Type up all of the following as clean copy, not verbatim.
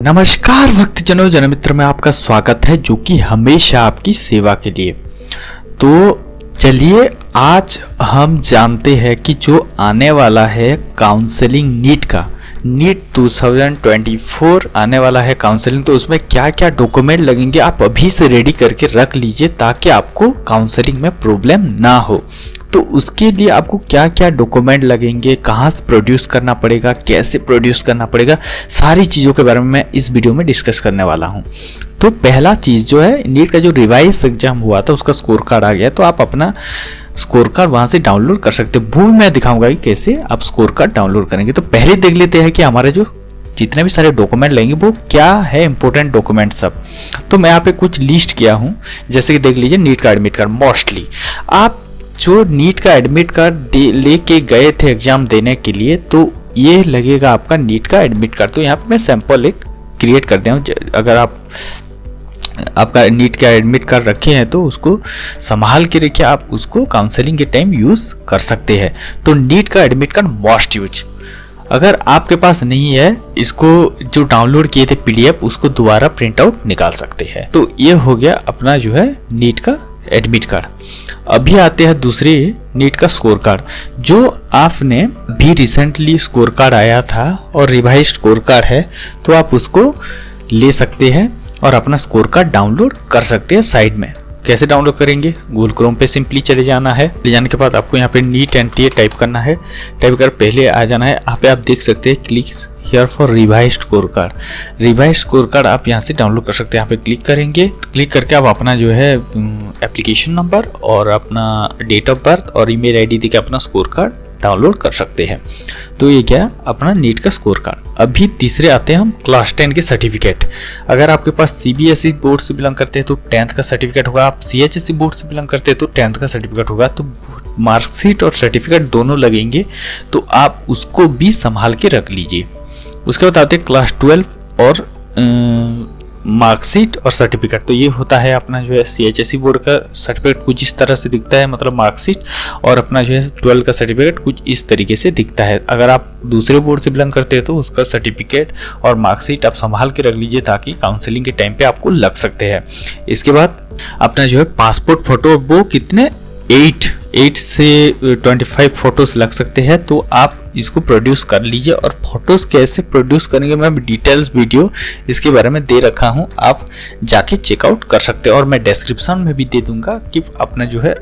नमस्कार भक्तजनों, जनमित्र में आपका स्वागत है जो कि हमेशा आपकी सेवा के लिए। तो चलिए आज हम जानते हैं कि जो आने वाला है काउंसलिंग नीट का, नीट 2024 आने वाला है काउंसलिंग, तो उसमें क्या क्या डॉक्यूमेंट लगेंगे आप अभी से रेडी करके रख लीजिए ताकि आपको काउंसलिंग में प्रॉब्लम ना हो। तो उसके लिए आपको क्या क्या डॉक्यूमेंट लगेंगे, कहाँ से प्रोड्यूस करना पड़ेगा, कैसे प्रोड्यूस करना पड़ेगा, सारी चीज़ों के बारे में मैं इस वीडियो में डिस्कस करने वाला हूँ। तो पहला चीज़ जो है, नीट का जो रिवाइज एग्जाम हुआ था उसका स्कोर कार्ड आ गया, तो आप अपना स्कोर कार्ड वहाँ से डाउनलोड कर सकते हैं। वो मैं दिखाऊंगा कि कैसे आप स्कोर कार्ड डाउनलोड करेंगे। तो पहले देख लेते हैं कि हमारे जो जितने भी सारे डॉक्यूमेंट लगेंगे वो क्या है, इंपॉर्टेंट डॉक्यूमेंट सब। तो मैं यहाँ पे कुछ लिस्ट किया हूँ, जैसे कि देख लीजिए नीट का एडमिट कार्ड। मोस्टली आप जो नीट का एडमिट कार्ड लेके गए थे एग्जाम देने के लिए, तो ये लगेगा आपका नीट का एडमिट कार्ड। तो यहाँ पे मैं सैंपल एक क्रिएट कर दिया हूँ। अगर आपका नीट का एडमिट कार्ड रखे हैं तो उसको संभाल के रखिए, आप उसको काउंसलिंग के टाइम यूज कर सकते हैं। तो नीट का एडमिट कार्ड मोस्ट यूज। अगर आपके पास नहीं है, इसको जो डाउनलोड किए थे पीडीएफ उसको दोबारा प्रिंट आउट निकाल सकते हैं। तो ये हो गया अपना जो है नीट का एडमिट कार्ड। अभी आते हैं दूसरे नीट का स्कोर कार्ड। जो आपने भी रिसेंटली स्कोर कार्ड आया था और रिवाइज्ड स्कोर कार्ड है, तो आप उसको ले सकते हैं और अपना स्कोर कार्ड डाउनलोड कर सकते हैं। साइड में कैसे डाउनलोड करेंगे, गूगल क्रोम पे सिंपली चले जाना है। ले जाने के बाद आपको यहाँ पे नीट एनटीए टाइप करना है। टाइप कर पहले आ जाना है, यहाँ पे आप देख सकते हैं click here for revised score card. Revised score card आप यहाँ से डाउनलोड कर सकते हैं। यहाँ पे क्लिक करेंगे, क्लिक करके आप अपना जो है एप्लीकेशन नंबर और अपना डेट ऑफ बर्थ और ईमेल आईडी देके अपना स्कोर कार्ड डाउनलोड कर सकते हैं। तो ये क्या, अपना नीट का स्कोर कार्ड। अभी तीसरे आते हैं हम क्लास 10 के सर्टिफिकेट। अगर आपके पास सीबीएसई बोर्ड से बिलोंग करते हैं तो 10th का सर्टिफिकेट होगा। आप सीएचएसई बोर्ड से बिलोंग करते हैं तो 10th का सर्टिफिकेट होगा। तो मार्कशीट और सर्टिफिकेट दोनों लगेंगे, तो आप उसको भी संभाल के रख लीजिए। उसके बाद आते हैं क्लास 12 और मार्कशीट और सर्टिफिकेट। तो ये होता है अपना जो है सीएचएसई बोर्ड का सर्टिफिकेट कुछ इस तरह से दिखता है, मतलब मार्कशीट, और अपना जो है 12 का सर्टिफिकेट कुछ इस तरीके से दिखता है। अगर आप दूसरे बोर्ड से बिलोंग करते हैं तो उसका सर्टिफिकेट और मार्कशीट आप संभाल के रख लीजिए ताकि काउंसलिंग के टाइम पे आपको लग सकते हैं। इसके बाद अपना जो है पासपोर्ट फोटो, वो कितने 8 से 25 फोटोज लग सकते हैं। तो आप इसको प्रोड्यूस कर लीजिए। और फोटोज कैसे प्रोड्यूस करेंगे मैं डिटेल्स वीडियो इसके बारे में दे रखा हूं, आप जाके चेकआउट कर सकते हैं। और मैं डिस्क्रिप्शन में भी दे दूंगा कि अपना जो है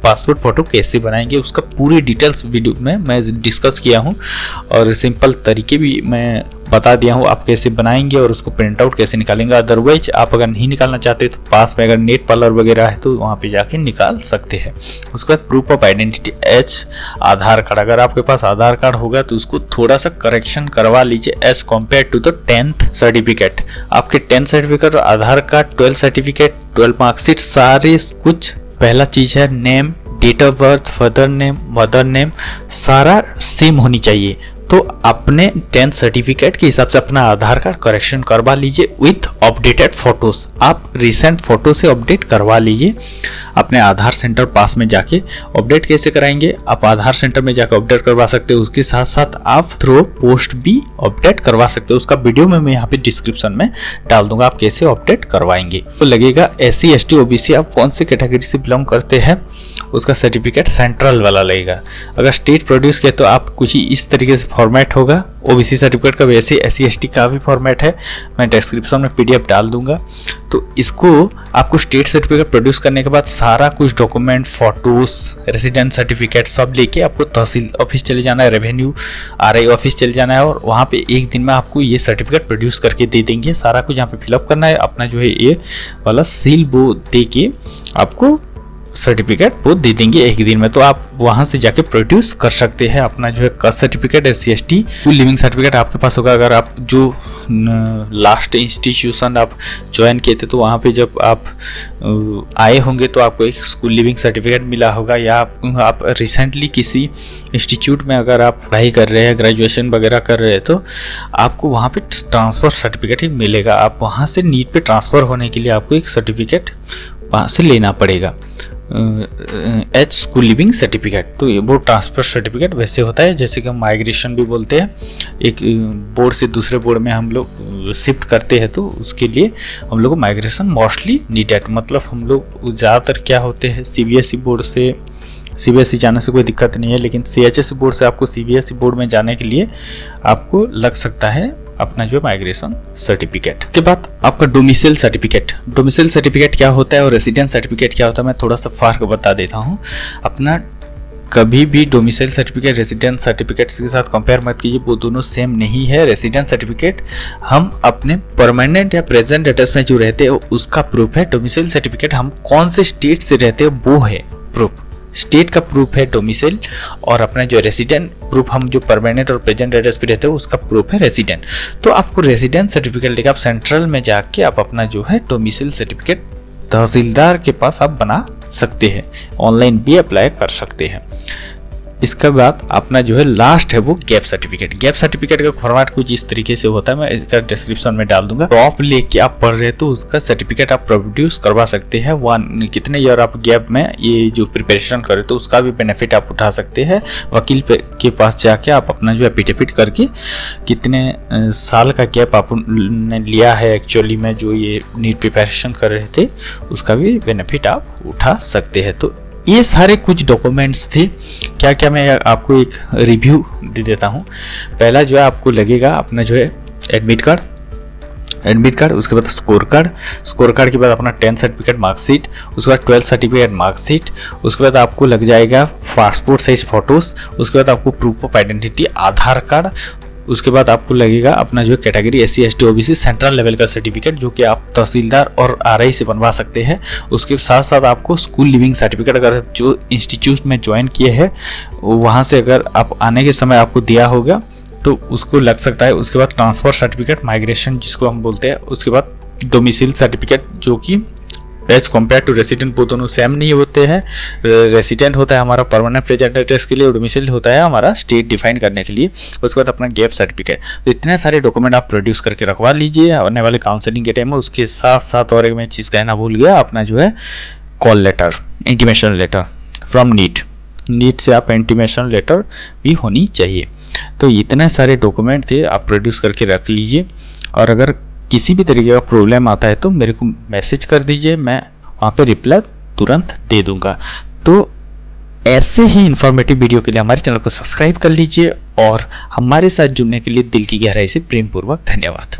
पासपोर्ट फोटो कैसे बनाएंगे, उसका पूरी डिटेल्स वीडियो में मैं डिस्कस किया हूं और सिंपल तरीके भी मैं बता दिया हूँ आप कैसे बनाएंगे और उसको प्रिंट आउट कैसे निकालेंगे। अदरवाइज आप अगर नहीं निकालना चाहते तो पास में अगर नेट पार्लर वगैरह है तो वहाँ पे जाके निकाल सकते हैं। उसके बाद proof of identity Aadhaar card. अगर आपके पास आधार कार्ड होगा तो उसको थोड़ा सा करेक्शन करवा लीजिए as compare to the 10th certificate. आपके 10th certificate, Aadhaar card, 12 certificate, 12 marksheet, सारे कुछ पहला चीज है name, date of birth, father name, mother name, सारा सेम होनी चाहिए। तो अपने 10th सर्टिफिकेट के हिसाब से अपना आधार कार्ड करेक्शन करवा लीजिए विथ अपडेटेड फोटोज। आप रिसेंट फोटो से अपडेट करवा लीजिए अपने आधार सेंटर पास में जाके। अपडेट कैसे कराएंगे, आप आधार सेंटर में जाकर अपडेट करवा सकते हो, उसके साथ साथ आप थ्रू पोस्ट भी अपडेट करवा सकते हो। उसका वीडियो में मैं यहाँ पे डिस्क्रिप्शन में डाल दूंगा, आप कैसे अपडेट करवाएंगे। तो लगेगा SC ST OBC, आप कौन सी कैटेगरी से बिलोंग करते हैं उसका सर्टिफिकेट सेंट्रल वाला लगेगा। अगर स्टेट प्रोड्यूस किया तो आप कुछ ही इस तरीके से फॉर्मेट होगा। OBC सर्टिफिकेट का वैसे SC ST का भी फॉर्मेट है, मैं डिस्क्रिप्शन में PDF डाल दूंगा। तो इसको आपको स्टेट सर्टिफिकेट प्रोड्यूस करने के बाद सारा कुछ डॉक्यूमेंट, फोटोज, रेसिडेंट सर्टिफिकेट सब लेके आपको तहसील ऑफिस चले जाना है, रेवेन्यू RI ऑफिस चले जाना है और वहाँ पे एक दिन में आपको ये सर्टिफिकेट प्रोड्यूस करके दे देंगे। सारा कुछ यहाँ पे फिलअप करना है, अपना जो है ये वाला सील वो दे के आपको सर्टिफिकेट वो दे देंगे एक दिन में। तो आप वहां से जाके प्रोड्यूस कर सकते हैं अपना जो है caste certificate, SC ST, leaving certificate आपके पास होगा। अगर आप जो लास्ट इंस्टीट्यूशन आप ज्वाइन किए थे तो वहाँ पे जब आप आए होंगे तो आपको एक स्कूल लिविंग सर्टिफिकेट मिला होगा, या आप रिसेंटली किसी इंस्टीट्यूट में अगर आप पढ़ाई कर रहे हैं, ग्रेजुएशन वगैरह कर रहे हैं, तो आपको वहाँ पे ट्रांसफ़र सर्टिफिकेट ही मिलेगा। आप वहाँ से नीट पे ट्रांसफ़र होने के लिए आपको एक सर्टिफिकेट वहाँ से लेना पड़ेगा। H school leaving certificate. तो ये बोर्ड ट्रांसफर सर्टिफिकेट वैसे होता है जैसे कि हम माइग्रेशन भी बोलते हैं, एक बोर्ड से दूसरे बोर्ड में हम लोग शिफ्ट करते हैं तो उसके लिए हम लोग को माइग्रेशन मोस्टली नीडेड। मतलब हम लोग ज़्यादातर क्या होते हैं, सीबीएसई बोर्ड से सीबीएसई जाने से कोई दिक्कत नहीं है, लेकिन सीएचएसई बोर्ड से आपको सीबीएसई बोर्ड में जाने के लिए आपको लग सकता है अपना जो माइग्रेशन सर्टिफिकेट। के बाद आपका डोमिसाइल सर्टिफिकेट। डोमिसाइल सर्टिफिकेट क्या होता है और रेसिडेंट सर्टिफिकेट क्या होता है, मैं थोड़ा सा फर्क बता देता हूँ। अपना कभी भी डोमिसाइल सर्टिफिकेट रेसिडेंट सर्टिफिकेट के साथ कंपेयर मत कीजिए, वो दोनों सेम नहीं है। रेसिडेंट सर्टिफिकेट हम अपने परमानेंट या प्रेजेंट एड्रेस में जो रहते हैं उसका प्रूफ है। डोमिसाइल सर्टिफिकेट हम कौन से स्टेट से रहते हैं वो है प्रूफ, स्टेट का प्रूफ है डोमिसाइल, और अपना जो रेसिडेंट प्रूफ हम जो परमानेंट और प्रेजेंट एड्रेस पे रहते हैं उसका प्रूफ है रेसिडेंट। तो आपको रेसिडेंट सर्टिफिकेट लेकर आप सेंट्रल में जाके आप अपना जो है डोमिसाइल सर्टिफिकेट तहसीलदार के पास आप बना सकते हैं, ऑनलाइन भी अप्लाई कर सकते हैं। इसके बाद अपना जो है लास्ट है वो गैप सर्टिफिकेट। गैप सर्टिफिकेट का फॉर्मेट कुछ इस तरीके से होता है, मैं इसका डिस्क्रिप्शन में डाल दूंगा। टॉप लेके आप पढ़ रहे तो उसका सर्टिफिकेट आप प्रोड्यूस करवा सकते हैं। वन कितने ईयर आप गैप में ये जो प्रिपरेशन करे तो उसका भी बेनिफिट आप उठा सकते हैं। वकील के पास जाके आप अपना जो एफिडेविट करके कितने साल का गैप आपने लिया है एक्चुअली में जो ये नीट प्रिपरेशन कर रहे थे उसका भी बेनिफिट आप उठा सकते हैं। तो ये सारे कुछ डॉक्यूमेंट्स थे। क्या क्या मैं आपको एक रिव्यू दे देता हूँ। पहला जो है आपको लगेगा अपना जो है एडमिट कार्ड, उसके बाद स्कोर कार्ड के बाद अपना 10 सर्टिफिकेट मार्कशीट, उसके बाद 12 सर्टिफिकेट मार्कशीट, उसके बाद आपको लग जाएगा पासपोर्ट साइज फोटोज, उसके बाद आपको proof of identity Aadhaar card, उसके बाद आपको लगेगा अपना जो category SC ST OBC central level का सर्टिफिकेट जो कि आप तहसीलदार और RI से बनवा सकते हैं। उसके साथ साथ आपको स्कूल लिविंग सर्टिफिकेट, अगर जो इंस्टीट्यूट में ज्वाइन किए हैं वहाँ से अगर आप आने के समय आपको दिया होगा तो उसको लग सकता है। उसके बाद ट्रांसफर सर्टिफिकेट माइग्रेशन जिसको हम बोलते हैं, उसके बाद डोमिसाइल सर्टिफिकेट जो कि एज कम्पेयर टू रेसिडेंट वो दोनों सेम नहीं होते हैं। रेसिडेंट होता है हमारा परमानेंट प्रेजेंट एड्रेस के लिए और डोमिसाइल होता है हमारा स्टेट डिफाइन करने के लिए। उसके बाद अपना गैप सर्टिफिकेट। तो इतने सारे डॉक्यूमेंट आप प्रोड्यूस करके रखवा लीजिए आने वाले काउंसलिंग के टाइम में। उसके साथ साथ और एक मैं चीज़ कहना भूल गया, अपना जो है call letter, intimation letter from NEET से आप इंटीमेशन लेटर भी होनी चाहिए। तो इतने सारे डॉक्यूमेंट थे आप प्रोड्यूस करके रख लीजिए, और अगर किसी भी तरीके का प्रॉब्लम आता है तो मेरे को मैसेज कर दीजिए, मैं वहाँ पे रिप्लाई तुरंत दे दूंगा। तो ऐसे ही इंफॉर्मेटिव वीडियो के लिए हमारे चैनल को सब्सक्राइब कर लीजिए और हमारे साथ जुड़ने के लिए दिल की गहराई से प्रेम पूर्वक धन्यवाद।